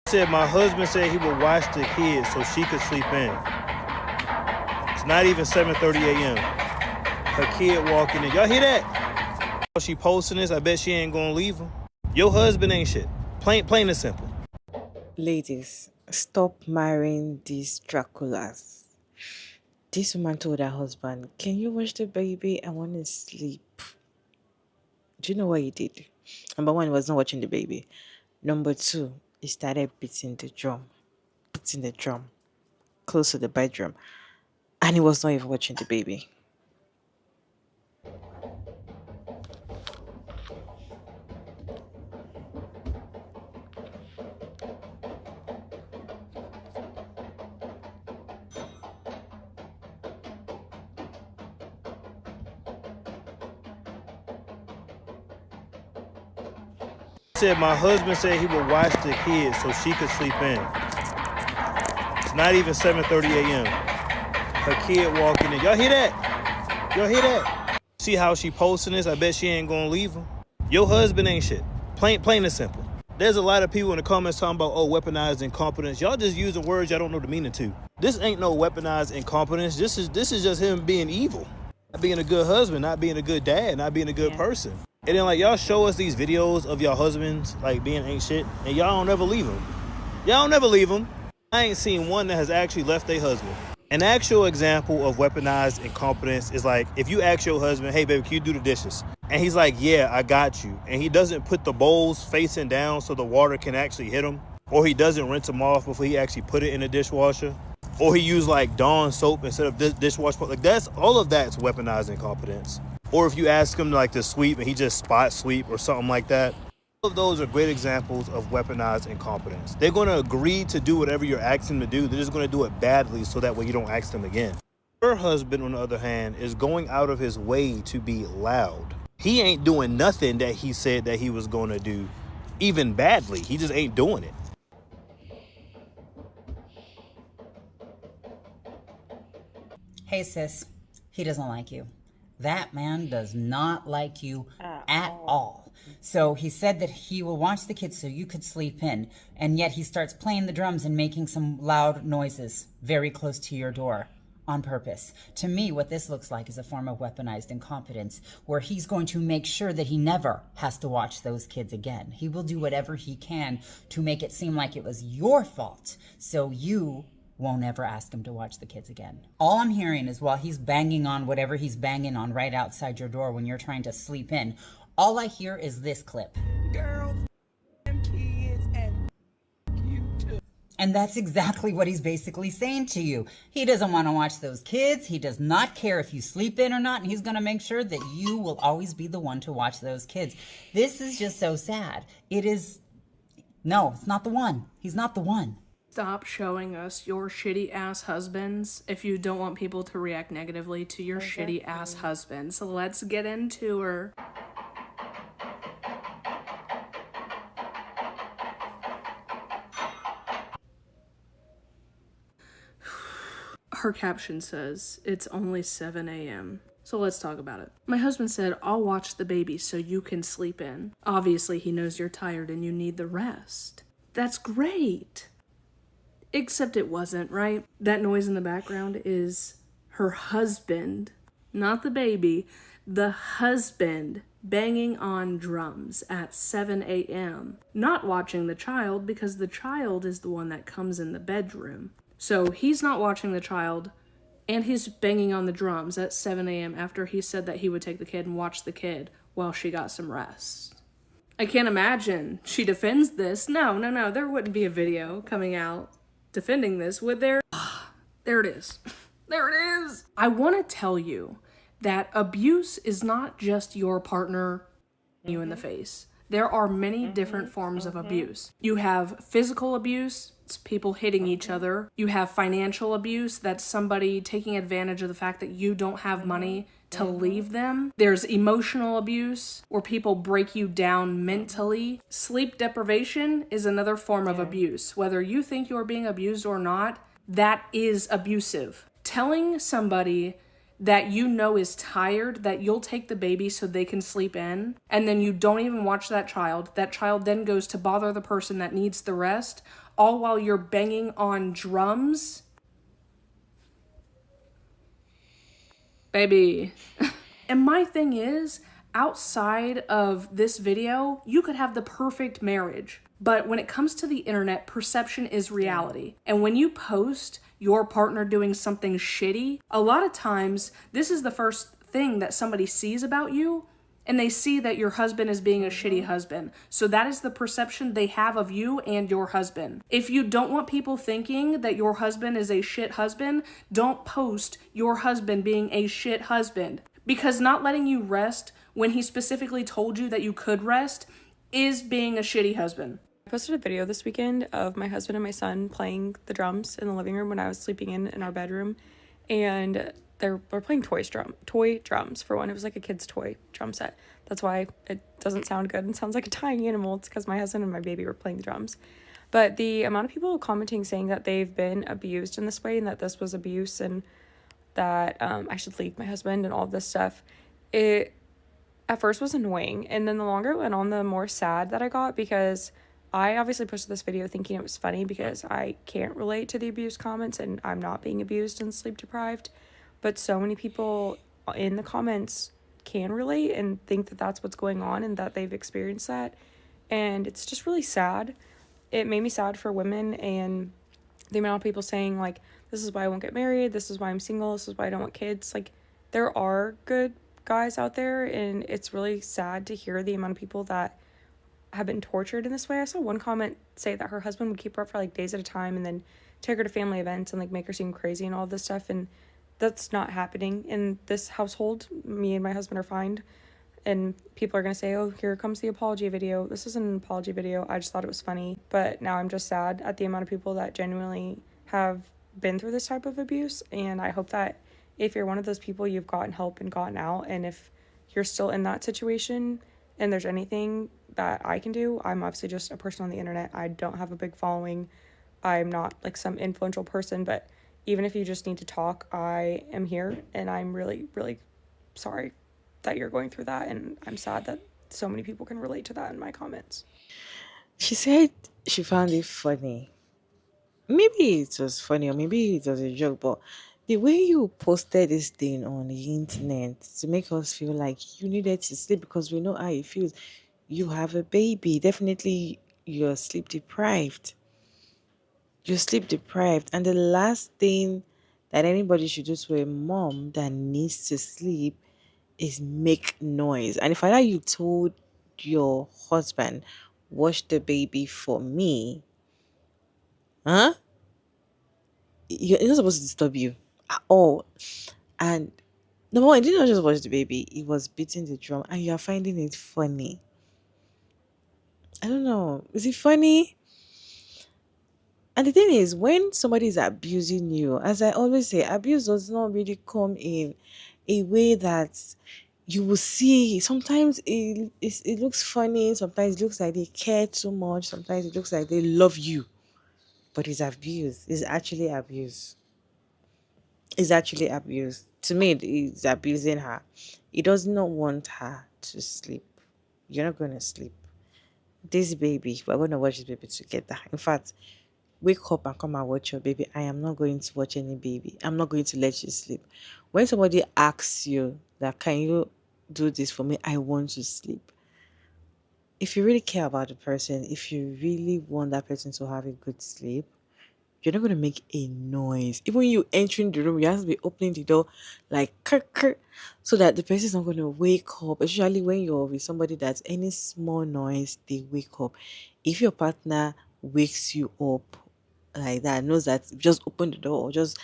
Said my husband said he would watch the kids so she could sleep in. It's not even 7:30 a.m. Her kid walking in. Y'all hear that? She posting this. I bet she ain't gonna leave him. Your husband ain't shit. Plain and simple. Ladies, stop marrying these Draculas. This woman told her husband, "Can you watch the baby? I want to sleep." Do you know what he did? Number one, he was not watching the baby. Number two, he started beating the drum close to the bedroom. And he was not even watching the baby. Said my husband said he would watch the kids so she could sleep in. It's not even 7:30 a.m. Her kid walking in. Y'all hear that? Y'all hear that? See how she posting this? I bet she ain't gonna leave him. Your husband ain't shit. Plain and simple. There's a lot of people in the comments talking about, oh, weaponized incompetence. Y'all just using words y'all don't know the meaning to. This ain't no weaponized incompetence. This is just him being evil. Not being a good husband, not being a good dad, not being a good person. And then like y'all show us these videos of y'all husbands like being ain't shit, and y'all don't ever leave them. Y'all don't never leave them. I ain't seen one that has actually left their husband. An actual example of weaponized incompetence is like if you ask your husband, hey baby, can you do the dishes? And he's like, yeah, I got you. And he doesn't put the bowls facing down so the water can actually hit them. Or he doesn't rinse them off before he actually put it in the dishwasher. Or he used like Dawn soap instead of dishwasher. Like that's all of that's weaponized incompetence. Or if you ask him like to sweep and he just spot sweep or something like that. All of those are great examples of weaponized incompetence. They're going to agree to do whatever you're asking them to do. They're just going to do it badly so that way you don't ask them again. Her husband, on the other hand, is going out of his way to be loud. He ain't doing nothing that he said that he was going to do, even badly. He just ain't doing it. Hey sis, he doesn't like you. That man does not like you at all. So he said that he will watch the kids so you could sleep in, and yet he starts playing the drums and making some loud noises very close to your door on purpose. To me, what this looks like is a form of weaponized incompetence, where he's going to make sure that he never has to watch those kids again. He will do whatever he can to make it seem like it was your fault, so you won't ever ask him to watch the kids again. All I'm hearing is while he's banging on whatever he's banging on right outside your door when you're trying to sleep in, all I hear is this clip. Girl, and kids, and you too. And that's exactly what he's basically saying to you. He doesn't want to watch those kids. He does not care if you sleep in or not, and he's going to make sure that you will always be the one to watch those kids. This is just so sad. No, it's not the one. He's not the one. Stop showing us your shitty ass husbands if you don't want people to react negatively to your shitty ass husbands. So let's get into her. Her caption says, it's only 7 a.m. So let's talk about it. My husband said, I'll watch the baby so you can sleep in. Obviously, he knows you're tired and you need the rest. That's great. Except it wasn't, right? That noise in the background is her husband, not the baby, the husband banging on drums at 7 a.m. Not watching the child because the child is the one that comes in the bedroom. So he's not watching the child and he's banging on the drums at 7 a.m. after he said that he would take the kid and watch the kid while she got some rest. I can't imagine she defends this. No, there wouldn't be a video coming out defending this, would there? There it is. There it is. I want to tell you that abuse is not just your partner you in the face. There are many different forms of abuse. You have physical abuse, it's people hitting each other. You have financial abuse, that's somebody taking advantage of the fact that you don't have money to leave them. There's emotional abuse, where people break you down mentally. Sleep deprivation is another form of abuse. Whether you think you're being abused or not, that is abusive. Telling somebody that you know is tired, that you'll take the baby so they can sleep in, and then you don't even watch that child then goes to bother the person that needs the rest, all while you're banging on drums. Baby. And my thing is, outside of this video, you could have the perfect marriage. But when it comes to the internet, perception is reality. And when you post your partner doing something shitty, a lot of times this is the first thing that somebody sees about you, and they see that your husband is being a shitty husband. So that is the perception they have of you and your husband. If you don't want people thinking that your husband is a shit husband, don't post your husband being a shit husband. Because not letting you rest when he specifically told you that you could rest is being a shitty husband. I posted a video this weekend of my husband and my son playing the drums in the living room when I was sleeping in our bedroom, and we're playing toy drums. For one, it was like a kid's toy drum set. That's why it doesn't sound good and sounds like a tiny animal. It's because my husband and my baby were playing the drums. But the amount of people commenting saying that they've been abused in this way and that this was abuse and that I should leave my husband and all of this stuff, it at first was annoying, and then the longer it went on, the more sad that I got, because I obviously posted this video thinking it was funny because I can't relate to the abuse comments and I'm not being abused and sleep deprived, but so many people in the comments can relate and think that that's what's going on and that they've experienced that, and it's just really sad. It made me sad for women, and the amount of people saying, like, this is why I won't get married, this is why I'm single, this is why I don't want kids. Like, there are good guys out there, and it's really sad to hear the amount of people that have been tortured in this way. I saw one comment say that her husband would keep her up for like days at a time and then take her to family events and like make her seem crazy and all of this stuff, and that's not happening in this household. Me and my husband are fine, and people are going to say, oh, here comes the apology video. This isn't an apology video. I just thought it was funny, but now I'm just sad at the amount of people that genuinely have been through this type of abuse, and I hope that if you're one of those people, you've gotten help and gotten out, and if you're still in that situation and there's anything that I can do, I'm obviously just a person on the internet. I don't have a big following. I'm not like some influential person, but even if you just need to talk, I am here, and I'm really, really sorry that you're going through that, and I'm sad that so many people can relate to that in my comments. She said she found it funny. Maybe it was funny or maybe it was a joke, but the way you posted this thing on the internet to make us feel like you needed to sleep because we know how it feels. You have a baby. Definitely you're sleep deprived. You're sleep deprived. And the last thing that anybody should do to a mom that needs to sleep is make noise. And if I you told your husband, watch the baby for me, huh? It's not supposed to disturb you at all. And number one, he did not just watch the baby, he was beating the drum, and you are finding it funny. I don't know. Is it funny? And the thing is, when somebody is abusing you, as I always say, abuse does not really come in a way that you will see. Sometimes it looks funny, sometimes it looks like they care too much, sometimes it looks like they love you. But it's abuse. It's actually abuse. It's actually abuse. To me, it's abusing her. He does not want her to sleep. You're not going to sleep. This baby, we're going to watch this baby together. In fact, wake up and come and watch your baby. I am not going to watch any baby. I'm not going to let you sleep. When somebody asks you that, can you do this for me? I want to sleep. If you really care about the person, if you really want that person to have a good sleep, you're not going to make a noise. Even when you entering the room, you have to be opening the door like kirk, kirk, so that the person is not going to wake up. Especially when you're with somebody that's any small noise, they wake up. If your partner wakes you up like that, knows that just open the door or just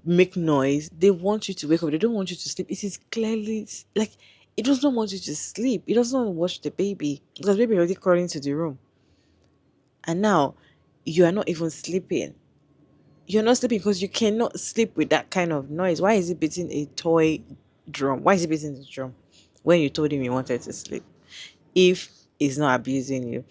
make noise, they want you to wake up. They don't want you to sleep. It is clearly like it does not want you to sleep. It does not watch the baby because baby already crawling into the room, and now you are not even sleeping. You're not sleeping because you cannot sleep with that kind of noise. Why is he beating a toy drum? Why is he beating the drum when you told him you wanted to sleep? If he's not abusing you.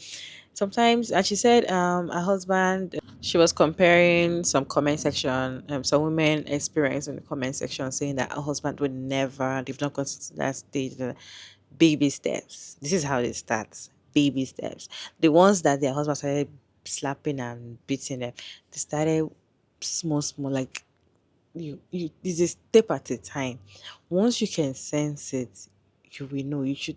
Sometimes, and she said, her husband, she was comparing some comment section, some women experience in the comment section saying that her husband would never, they've not gotten to that stage, baby steps. This is how it starts. Baby steps. The ones that their husband started slapping and beating them. They started small, small, like you it's a step at a time. Once you can sense it, you will know. You should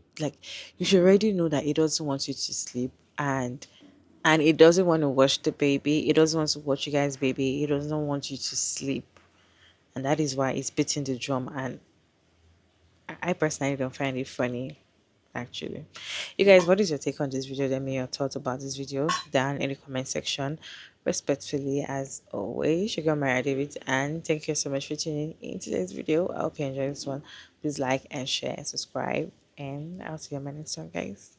already know that it doesn't want you to sleep, and it doesn't want to watch the baby. It doesn't want to watch you guys' baby. It doesn't want you to sleep. And that is why it's beating the drum. And I personally don't find it funny, actually. You guys, what is your take on this video? Let me know your thoughts about this video down in the comment section. Respectfully, as always, Sugar Mara David, and thank you so much for tuning in today's video. I hope you enjoyed this one. Please like and share and subscribe, and I'll see you on my next one, guys.